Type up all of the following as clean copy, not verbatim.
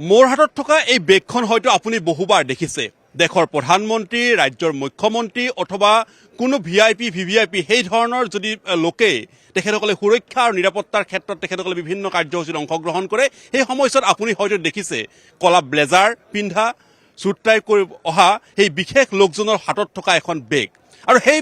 মোৰ হাতত থকা এই বেগখন হয়তো আপুনি বহুবাৰ দেখিছে। দেশৰ প্ৰধানমন্ত্ৰী, ৰাজ্যৰ মুখ্যমন্ত্ৰী অথবা কোনো ভিআইপি ভিভিআইপি সেই ধৰণৰ যদি লোকে তেখেতসকলে সুৰক্ষা আৰু নিৰাপত্তাৰ ক্ষেত্ৰত তেখেতসকলে বিভিন্ন কাৰ্যসূচীত অংশগ্ৰহণ কৰে, সেই সময়ছোৱাত আপুনি হয়তো দেখিছে কলা ব্লেজাৰ পিন্ধা, চুট টাই কৰি অহা সেই বিশেষ লোকজনৰ হাতত থকা এখন বেগ। আৰু সেই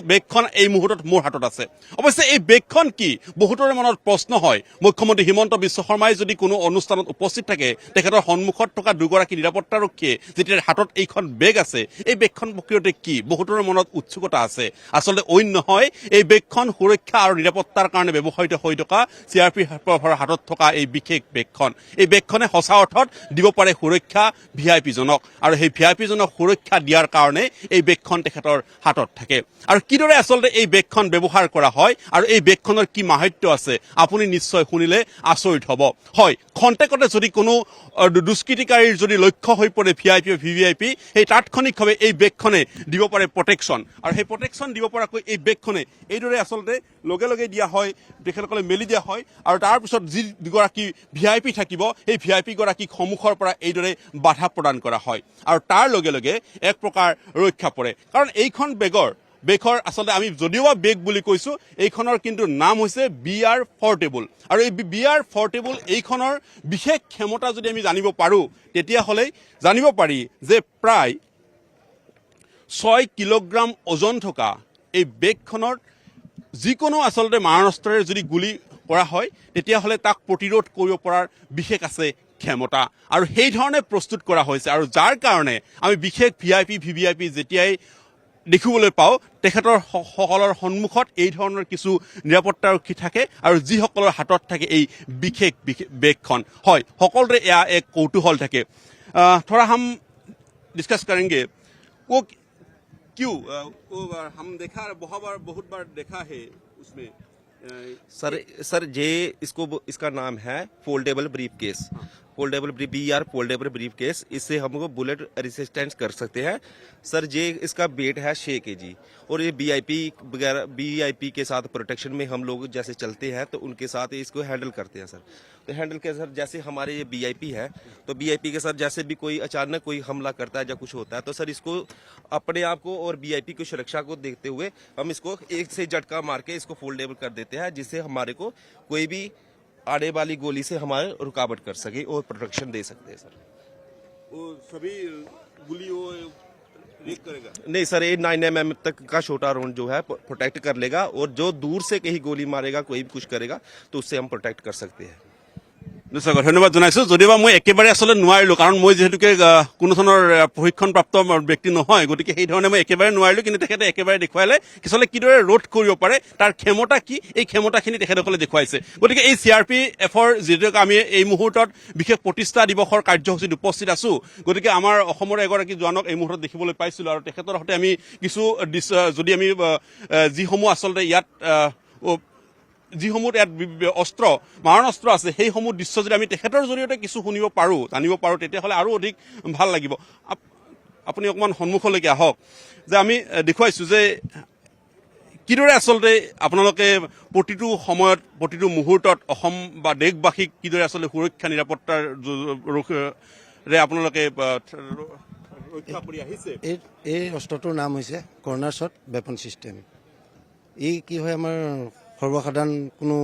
বেগখন এই মুহূৰ্তত মোৰ হাতত আছে। অৱশ্যে এই বেগখন কি বহুতৰে মনত প্ৰশ্ন হয়। মুখ্যমন্ত্ৰী হিমন্ত বিশ্ব শৰ্মাই যদি কোনো অনুষ্ঠানত উপস্থিত থাকে, তেখেতৰ সন্মুখত থকা দুগৰাকী নিৰাপত্তাৰক্ষীয়ে যেতিয়া হাতত এইখন বেগ আছে, এই বেগখন প্ৰকৃততে কি বহুতৰে মনত উৎসুকতা আছে। আচলতে অইন নহয়, এই বেগখন সুৰক্ষা আৰু নিৰাপত্তাৰ কাৰণে ব্যৱহৃত হৈ থকা CRPFৰ হাতত থকা এই বিশেষ বেগখন। এই বেগখনে সঁচা অৰ্থত দিব পাৰে সুৰক্ষা ভিআইপিজনক, আৰু সেই ভিআইপিজনক সুৰক্ষা দিয়াৰ কাৰণে এই বেগখন তেখেতৰ হাতত থাকে। আৰু কিদৰে আচলতে এই বেগখন ব্যৱহাৰ কৰা হয় আৰু এই বেগখনৰ কি মাহাত্য আছে আপুনি নিশ্চয় শুনিলে আচৰিত হ'ব। হয়, খন্তেকতে যদি কোনো দুষ্কৃতিকাৰীৰ যদি লক্ষ্য হৈ পৰে ভিআইপি ভিভিআইপি, সেই তাৎক্ষণিকভাৱে এই বেগখনে দিব পাৰে প্ৰটেকশ্যন। আৰু সেই প্ৰটেকশ্যন দিব পৰাকৈ এই বেগখনে এইদৰে আচলতে লগে লগে দিয়া হয়, তেখেতসকলে মেলি দিয়া হয়। আৰু তাৰপিছত যি দুগৰাকী ভিআইপি থাকিব, সেই ভিআইপিগৰাকীক সন্মুখৰ পৰা এইদৰে বাধা প্ৰদান কৰা হয় আৰু তাৰ লগে লগে এক প্ৰকাৰ ৰক্ষা পৰে। কাৰণ এইখন বেগৰ আচলতে আমি যদিওবা বেগ বুলি কৈছোঁ, এইখনৰ কিন্তু নাম হৈছে BR পৰ্টেবল। আৰু এই BR পৰ্টেবল এইখনৰ বিশেষ ক্ষমতা যদি আমি জানিব পাৰোঁ, তেতিয়াহ'লে জানিব পাৰি যে প্ৰায় 6 কিলোগ্ৰাম ওজন থকা এই বেগখনৰ যিকোনো আচলতে মাৰণাস্ত্ৰৰে যদি গুলি কৰা হয়, তেতিয়াহ'লে তাক প্ৰতিৰোধ কৰিব পৰাৰ বিশেষ আছে ক্ষমতা। আৰু সেই ধৰণে প্ৰস্তুত কৰা হৈছে। আৰু যাৰ কাৰণে আমি বিশেষ ভিআইপি ভিভিআইপি যেতিয়াই দেখিবলৈ পাওঁ, তেখেতৰ সকলৰ সন্মুখত এই ধৰণৰ কিছু নিৰাপত্তাৰক্ষী থাকে আৰু যিসকলৰ হাতত থাকে এই বিশেষ বেগখন। হয়, সকলোৰে এয়া এক কৌতূহল থাকে। थोड़ा हम डिस्कस करेंगे वो क्यों हम देखा बहुत बार देखा है उसमें सर ये इसका नाम है foldable brief case. Foldable BR foldable brief case, इससे हमको बुलेट रेसिस्टेंस कर सकते हैं सर। ये इसका वेट है 6 kg और ये VIP के साथ प्रोटेक्शन में हम लोग जैसे चलते हैं तो उनके साथ इसको हैंडल करते हैं सर। तो हैंडल के सर जैसे हमारे ये VIP है, तो VIP के साथ जैसे भी कोई अचानक कोई हमला करता है या कुछ होता है, तो सर इसको अपने आप को और VIP की सुरक्षा को देखते हुए हम इसको एक से झटका मार के इसको फोल्डेबल कर देते हैं, जिससे हमारे को कोई भी आने वाली गोली से हमारे रुकावट कर सके और प्रोटेक्शन दे सकते हैं सर। वो सभी गोली वो ब्रेक करेगा? नहीं सर, ये 9 mm तक का छोटा राउंड जो है प्रोटेक्ट कर लेगा, और जो दूर से कहीं गोली मारेगा, कोई भी कुछ करेगा, तो उससे हम प्रोटेक्ट कर सकते हैं। নিশ্চয় ধন্যবাদ জনাইছোঁ। যদিওবা মই একেবাৰে আচলতে নোৱাৰিলোঁ, কাৰণ মই যিহেতুকে কোনো ধৰণৰ প্ৰশিক্ষণপ্ৰাপ্ত ব্যক্তি নহয়, গতিকে সেই ধৰণে মই একেবাৰে নোৱাৰিলোঁ। কিন্তু তেখেতে একেবাৰে দেখুৱালে আচলতে কিদৰে ৰোধ কৰিব পাৰে, তাৰ ক্ষমতা কি, এই ক্ষমতাখিনি তেখেতসকলে দেখুৱাইছে। গতিকে এই CRPFৰ যিহেতু আমি এই মুহূৰ্তত বিশেষ প্ৰতিষ্ঠা দিৱসৰ কাৰ্যসূচীত উপস্থিত আছোঁ, গতিকে আমাৰ অসমৰ এগৰাকী জোৱানক এই মুহূৰ্তত দেখিবলৈ পাইছিলোঁ। আৰু তেখেতৰ সৈতে আমি কিছু যদি আমি যিসমূহ আচলতে ইয়াত যিসমূহ ইয়াত অস্ত্ৰ মাৰণাস্ত্ৰ আছে, সেইসমূহ দৃশ্য যদি আমি তেখেতৰ জৰিয়তে কিছু শুনিব পাৰোঁ, জানিব পাৰোঁ, তেতিয়াহ'লে আৰু অধিক ভাল লাগিব। আপুনি অকণমান সন্মুখলৈকে আহক, যে আমি দেখুৱাইছোঁ যে কিদৰে আচলতে আপোনালোকে প্ৰতিটো সময়ত প্ৰতিটো মুহূৰ্তত অসম বা দেশবাসীক কিদৰে আচলতে সুৰক্ষা নিৰাপত্তাৰ আপোনালোকে ৰক্ষা কৰি আহিছে। এই অস্ত্ৰটোৰ নাম হৈছে কৰ্নাৰ শ্বট ৱেপন ছিষ্টেম। ই কি হয়, আমাৰ সৰ্বসাধাৰণ কোনো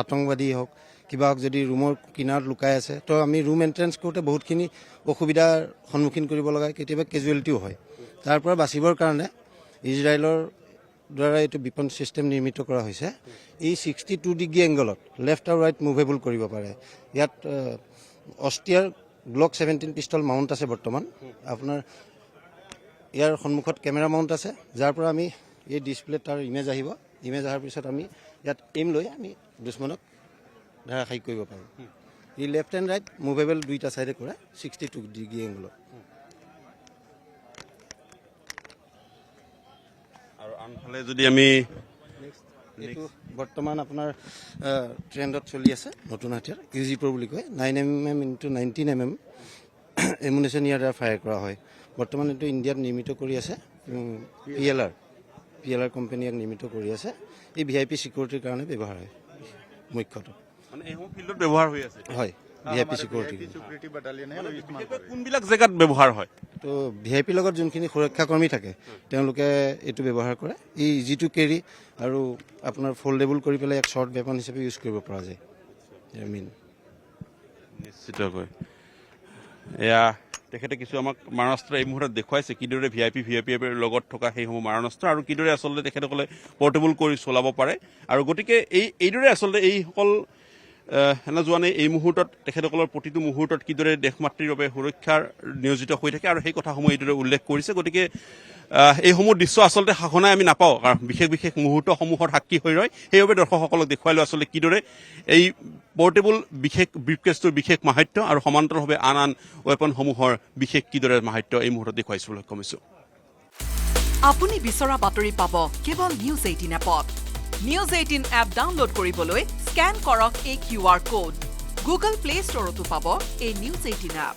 আতংকবাদী হওক কিবা হওক, যদি ৰুমৰ কিনাৰত লুকাই আছে, তো আমি ৰুম এণ্ট্ৰেঞ্চ কৰোঁতে বহুতখিনি অসুবিধাৰ সন্মুখীন কৰিব লগা হয়, কেতিয়াবা কেজুৱেলিটিও হয়। তাৰ পৰা বাচিবৰ কাৰণে ইজৰাইলৰ দ্বাৰা এইটো ৱেপন ছিষ্টেম নিৰ্মিত কৰা হৈছে। ই 62 ডিগ্ৰী এংগলত লেফ্ট আৰু ৰাইট মুভেবল কৰিব পাৰে। ইয়াত অষ্ট্ৰিয়াৰ গ্লক 17 পিষ্টল মাউণ্ট আছে বৰ্তমান। আপোনাৰ ইয়াৰ সন্মুখত কেমেৰা মাউণ্ট আছে, যাৰ পৰা আমি এই ডিছপ্লেত তাৰ ইমেজ আহিব। ইমেজ অহাৰ পিছত আমি ইয়াত এইম লৈ আমি দুশ্মনক ধাৰাশায়ী কৰিব পাৰোঁ। ই লেফ্ট এণ্ড ৰাইট মুভেবল দুইটা চাইডে কৰে 62 ডিগ্ৰী এংগলত। আৰু আনফালে যদি আমি এইটো বৰ্তমান আপোনাৰ ট্ৰেণ্ডত চলি আছে নতুন হাতিয়াৰ UG Pro বুলি কয়। 9 mm × 19 mm এমুনেশ্যন ইয়াৰ দ্বাৰা ফায়াৰ কৰা হয়। বৰ্তমান এইটো ইণ্ডিয়াত নিৰ্মিত কৰি আছে PLR কোম্পানী ইয়াক নিৰ্মিত কৰি আছে। এই VIP চিকিউৰিটিৰ কাৰণে ব্যৱহাৰ হয় মুখ্যতঃ, মানে এইসমূহ ফিল্ডত ব্যৱহাৰ হৈ আছে। হয়, VIP security सिक्योरिटी बटालियन है वो इस्तेमाल कर रही है। কোনবিলাক জেগাত ব্যৱহাৰ হয় তো ভিআইপিৰ লগত যোনখিনি সুৰক্ষা কৰ্মী থাকে তেওঁলোকে এইটো ব্যৱহাৰ কৰে ইজি টু কেৰি আৰু আপোনাৰ ফল্ডেবল কৰি পেলাই এক শ্বৰ্ট ৱেপন হিচাপে ইউজ কৰিব পৰা যায় মেইন নিশ্চিতকৈ এয়া তেখেতে কিছু আমাক মাৰণাস্ত্ৰ এই মুহূৰ্তত দেখুৱাইছে কিদৰে ভিআইপিৰ লগত থকা সেইসমূহ মাৰণাস্ত্ৰ আৰু কিদৰে আচলতে তেখেতসকলে পৰ্টেবল কৰি চলাব পাৰে আৰু গতিকে এইদৰে আচলতে এইসকল সেনা জোৱানে এই মুহূৰ্তত তেখেতসকলৰ প্ৰতিটো মুহূৰ্তত কিদৰে দেশমাতৃৰ বাবে সুৰক্ষাৰ নিয়োজিত হৈ থাকে আৰু সেই কথাসমূহ এইদৰে উল্লেখ কৰিছে গতিকে এইসমূহ দৃশ্য আচলতে সঘনাই আমি নাপাওঁ কাৰণ বিশেষ মুহূৰ্তসমূহত সাক্ষী হৈ ৰয় সেইবাবে দৰ্শকসকলক দেখুৱালোঁ আচলতে কিদৰে এই পৰ্টেবল বিশেষ ব্ৰিফকেছটোৰ বিশেষ মাহাত্য আৰু সমান্তৰালভাৱে আন ৱেপনসমূহৰ বিশেষ কিদৰে মাহাত্য এই মুহূৰ্তত দেখুৱাইছোঁ লক্ষ্য কৰিছোঁ আপুনি বিচৰা বাতৰি পাব কেৱল নিউজ 18 এপত নিউজ 18 এপ ডাউনলোড কৰিবলৈ স্কেন কৰক এই QR কোড গুগল প্লে ষ্টৰতো পাব এই নিউজ 18 এপ